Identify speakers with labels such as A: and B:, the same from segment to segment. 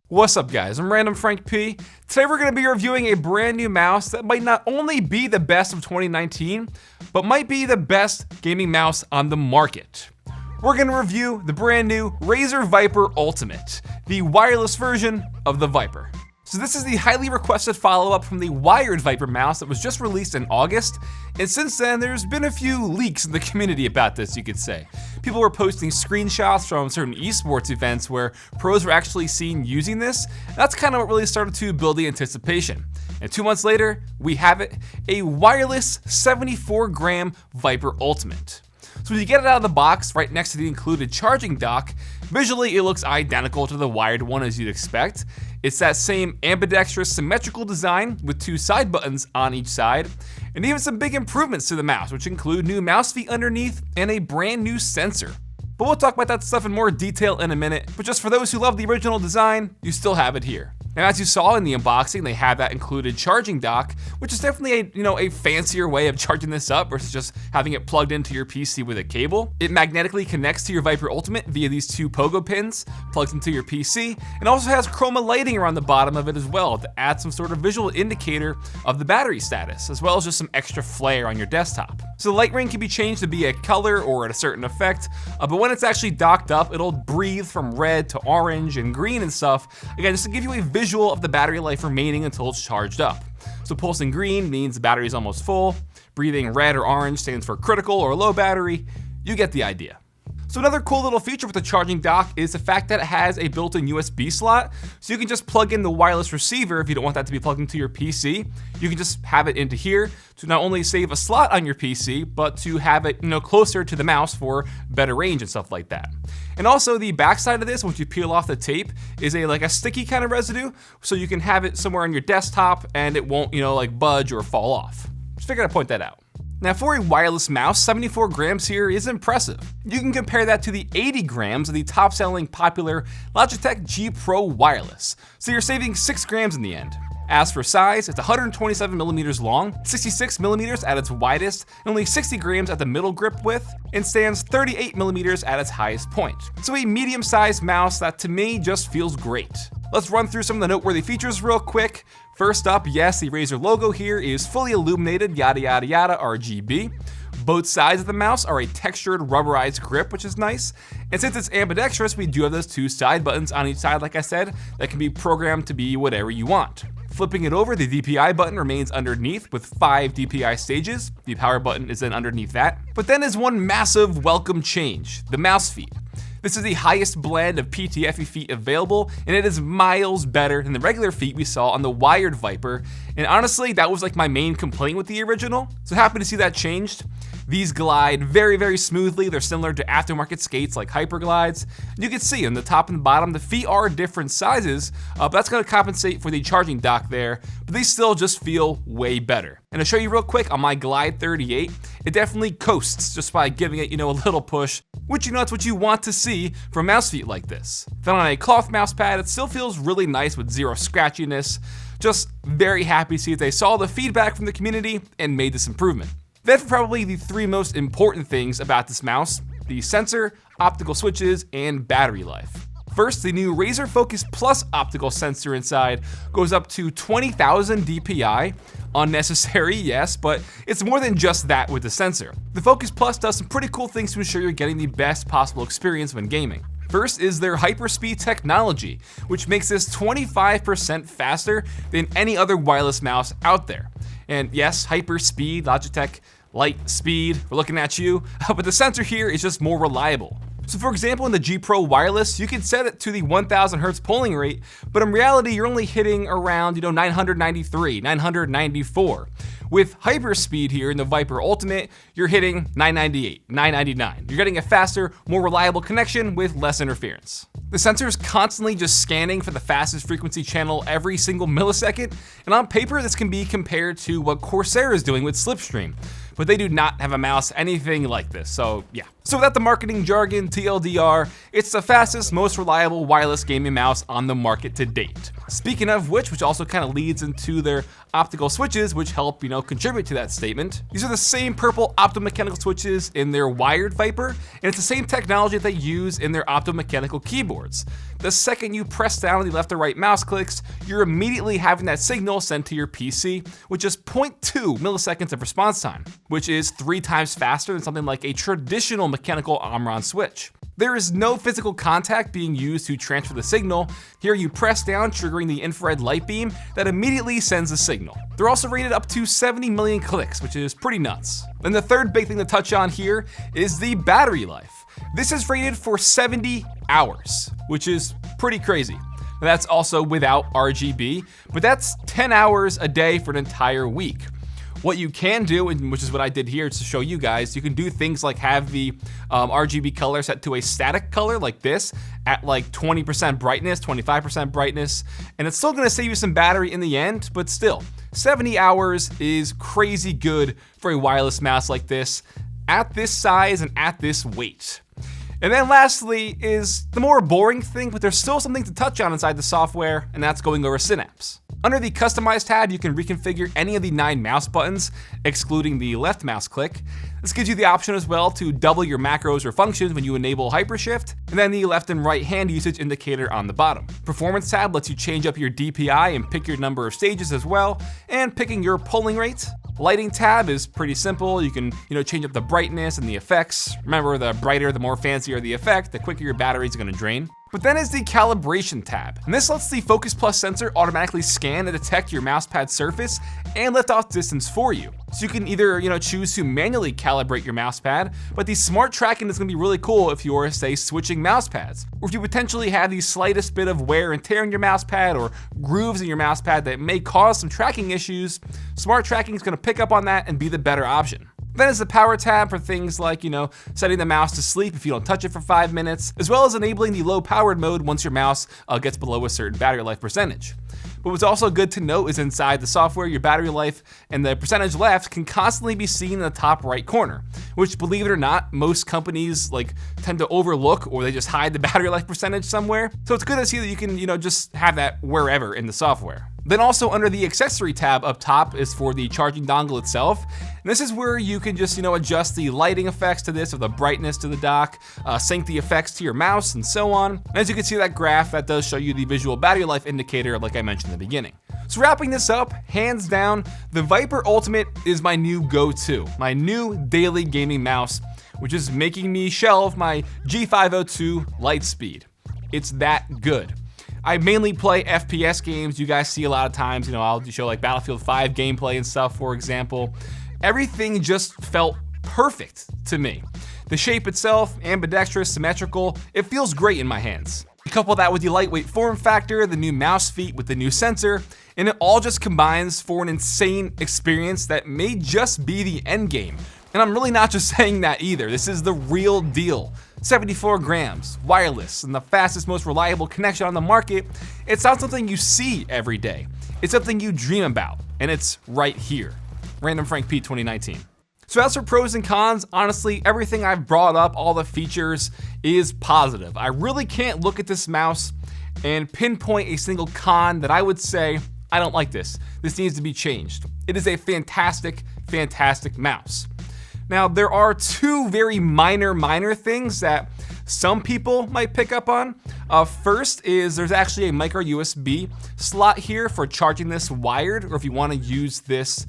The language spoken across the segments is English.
A: What's up guys, I'm randomfrankp. Today we're going to be reviewing a brand new mouse that might not only be the best of 2019, but might be the best gaming mouse on the market. We're going to review the brand new Razer Viper Ultimate, the wireless version of the Viper. So this is the highly requested follow-up from the wired Viper mouse that was just released in August, and since then there's been a few leaks in the community about this, you could say. People were posting screenshots from certain esports events where pros were actually seen using this, and that's kind of what really started to build the anticipation. And 2 months later, we have it, a wireless 74-gram Viper Ultimate. So when you get it out of the box, right next to the included charging dock, visually it looks identical to the wired one as you'd expect. It's that same ambidextrous symmetrical design with 2 side buttons on each side, and even some big improvements to the mouse, which include new mouse feet underneath and a brand new sensor. But we'll talk about that stuff in more detail in a minute, but just for those who love the original design, you still have it here. Now, as you saw in the unboxing, they have that included charging dock, which is definitely a fancier way of charging this up versus just having it plugged into your PC with a cable. It magnetically connects to your Viper Ultimate via these 2 pogo pins, plugs into your PC, and also has chroma lighting around the bottom of it as well to add some sort of visual indicator of the battery status, as well as just some extra flair on your desktop. So the light ring can be changed to be a color or at a certain effect, but when it's actually docked up, it'll breathe from red to orange and green and stuff, again, just to give you a visual of the battery life remaining until it's charged up. So pulsing green means the battery is almost full, breathing red or orange stands for critical or low battery. You get the idea. So another cool little feature with the charging dock is the fact that it has a built-in USB slot, so you can just plug in the wireless receiver if you don't want that to be plugged into your PC. You can just have it into here to not only save a slot on your PC, but to have it closer to the mouse for better range and stuff like that. And also the backside of this, once you peel off the tape, is a sticky kind of residue, so you can have it somewhere on your desktop and it won't budge or fall off. Just figured I'd point that out. Now for a wireless mouse, 74 grams here is impressive. You can compare that to the 80 grams of the top selling popular Logitech G Pro Wireless, so you're saving 6 grams in the end. As for size, it's 127 millimeters long, 66 millimeters at its widest, and only 60 grams at the middle grip width, and stands 38 millimeters at its highest point. So a medium-sized mouse that to me just feels great. Let's run through some of the noteworthy features real quick. First up, yes, the Razer logo here is fully illuminated, yada yada yada RGB. Both sides of the mouse are a textured rubberized grip, which is nice. And since it's ambidextrous, we do have those 2 side buttons on each side, like I said, that can be programmed to be whatever you want. Flipping it over, the DPI button remains underneath with 5 DPI stages. The power button is then underneath that. But then is one massive welcome change, the mouse feet. This is the highest blend of PTFE feet available, and it is miles better than the regular feet we saw on the wired Viper. And honestly, that was my main complaint with the original. So happy to see that changed. These glide very, very smoothly. They're similar to aftermarket skates like Hyperglides. You can see on the top and the bottom, the feet are different sizes, but that's gonna compensate for the charging dock there, but they still just feel way better. And to show you real quick on my Glide 38, it definitely coasts just by giving it, a little push, which that's what you want to see from mouse feet like this. Then on a cloth mouse pad, it still feels really nice with 0 scratchiness. Just very happy to see that they saw the feedback from the community and made this improvement. Then for probably the 3 most important things about this mouse: the sensor, optical switches, and battery life. First, the new Razer Focus Plus optical sensor inside goes up to 20,000 DPI. Unnecessary, yes, but it's more than just that with the sensor. The Focus Plus does some pretty cool things to ensure you're getting the best possible experience when gaming. First is their hyperspeed technology, which makes this 25% faster than any other wireless mouse out there. And yes, hyperspeed, Logitech light speed, we're looking at you, but the sensor here is just more reliable. So for example, in the G Pro Wireless, you can set it to the 1000 Hertz polling rate, but in reality, you're only hitting around 993, 994. With hyperspeed here in the Viper Ultimate, you're hitting 998, 999. You're getting a faster, more reliable connection with less interference. The sensor is constantly just scanning for the fastest frequency channel every single millisecond, and on paper, this can be compared to what Corsair is doing with Slipstream, but they do not have a mouse anything like this, so yeah, So without the marketing jargon, TLDR, it's the fastest, most reliable wireless gaming mouse on the market to date. Speaking of which also kind of leads into their optical switches, which help, contribute to that statement. These are the same purple optomechanical switches in their wired Viper, and it's the same technology that they use in their optomechanical keyboards. The second you press down on the left or right mouse clicks, you're immediately having that signal sent to your PC with just 0.2 milliseconds of response time, which is 3 times faster than something like a traditional mechanical Omron switch. There is no physical contact being used to transfer the signal. Here you press down, triggering the infrared light beam that immediately sends a signal. They're also rated up to 70 million clicks, which is pretty nuts. Then the third big thing to touch on here is the battery life. This is rated for 70 hours, which is pretty crazy. That's also without RGB, but that's 10 hours a day for an entire week. What you can do, and which is what I did here to show you guys, you can do things like have the RGB color set to a static color like this at like 20% brightness, 25% brightness, and it's still gonna save you some battery in the end, but still, 70 hours is crazy good for a wireless mouse like this, at this size and at this weight. And then lastly is the more boring thing, but there's still something to touch on inside the software, and that's going over Synapse. Under the Customize tab, you can reconfigure any of the 9 mouse buttons, excluding the left mouse click. This gives you the option as well to double your macros or functions when you enable Hypershift, and then the left and right hand usage indicator on the bottom. Performance tab lets you change up your DPI and pick your number of stages as well, and picking your polling rate. Lighting tab is pretty simple. You can, change up the brightness and the effects. Remember, the brighter, the more fancier the effect, the quicker your battery is gonna drain. But then is the calibration tab, and this lets the Focus Plus sensor automatically scan and detect your mousepad surface and lift-off distance for you. So you can either, choose to manually calibrate your mousepad, but the smart tracking is gonna be really cool if you're, say, switching mousepads, or if you potentially have the slightest bit of wear and tear in your mousepad or grooves in your mousepad that may cause some tracking issues. Smart tracking is gonna pick up on that and be the better option. Then is the power tab for things like, setting the mouse to sleep if you don't touch it for 5 minutes, as well as enabling the low powered mode once your mouse gets below a certain battery life percentage. But what's also good to note is inside the software, your battery life and the percentage left can constantly be seen in the top right corner, which, believe it or not, most companies tend to overlook, or they just hide the battery life percentage somewhere. So it's good to see that you can, just have that wherever in the software. Then also under the accessory tab up top is for the charging dongle itself. And this is where you can just, adjust the lighting effects to this, or the brightness to the dock, sync the effects to your mouse, and so on. And as you can see that graph, that does show you the visual battery life indicator like I mentioned in the beginning. So wrapping this up, hands down, the Viper Ultimate is my new go-to, my new daily gaming mouse, which is making me shelve my G502 Lightspeed. It's that good. I mainly play FPS games. You guys see a lot of times, I'll show like Battlefield 5 gameplay and stuff, for example. Everything just felt perfect to me. The shape itself, ambidextrous, symmetrical, it feels great in my hands. You couple that with the lightweight form factor, the new mouse feet with the new sensor, and it all just combines for an insane experience that may just be the end game. And I'm really not just saying that either. This is the real deal. 74 grams, wireless, and the fastest, most reliable connection on the market. It's not something you see every day. It's something you dream about, and it's right here. Random Frank P 2019. So as for pros and cons, honestly, everything I've brought up, all the features, is positive. I really can't look at this mouse and pinpoint a single con that I would say, I don't like this. This needs to be changed. It is a fantastic, fantastic mouse. Now, there are 2 very minor things that some people might pick up on. First is there's actually a micro USB slot here for charging this wired, or if you want to use this,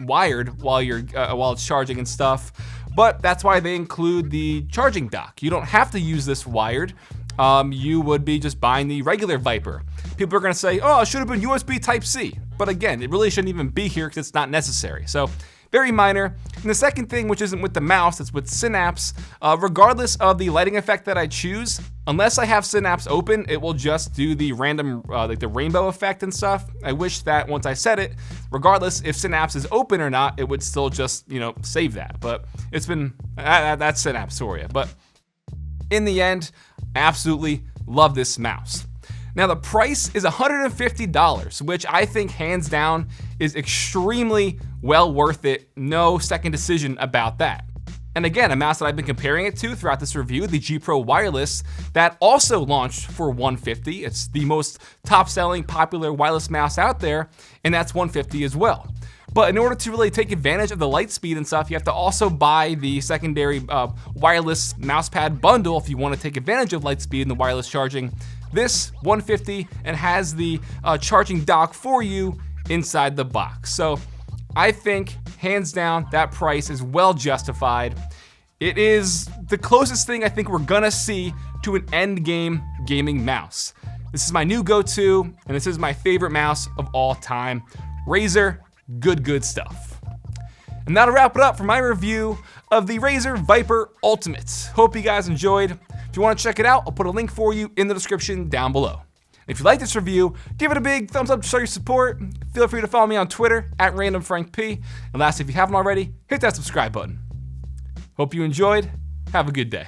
A: wired while it's charging and stuff. But that's why they include the charging dock. You don't have to use this wired. You would be just buying the regular Viper. People are gonna say, oh, it should have been USB Type-C. But again, it really shouldn't even be here because it's not necessary. So very minor. And the second thing, which isn't with the mouse, it's with Synapse. Regardless of the lighting effect that I choose, unless I have Synapse open, it will just do the random, like the rainbow effect and stuff. I wish that once I set it, regardless if Synapse is open or not, it would still just, save that. But it's been, that's Synapse for you. But in the end, I absolutely love this mouse. Now the price is $150, which I think hands down is extremely well worth it. No second decision about that. And again, a mouse that I've been comparing it to throughout this review, the G Pro Wireless, that also launched for $150. It's the most top-selling, popular wireless mouse out there, and that's $150 as well. But in order to really take advantage of the light speed and stuff, you have to also buy the secondary wireless mousepad bundle if you want to take advantage of light speed and the wireless charging. This $150 and has the charging dock for you inside the box. So I think, hands down, that price is well justified. It is the closest thing I think we're gonna see to an end game gaming mouse. This is my new go-to, and this is my favorite mouse of all time. Razer, good stuff. And that'll wrap it up for my review of the Razer Viper Ultimate. Hope you guys enjoyed. If you wanna check it out, I'll put a link for you in the description down below. If you like this review, give it a big thumbs up to show your support. Feel free to follow me on Twitter at randomfrankp. And lastly, if you haven't already, hit that subscribe button. Hope you enjoyed. Have a good day.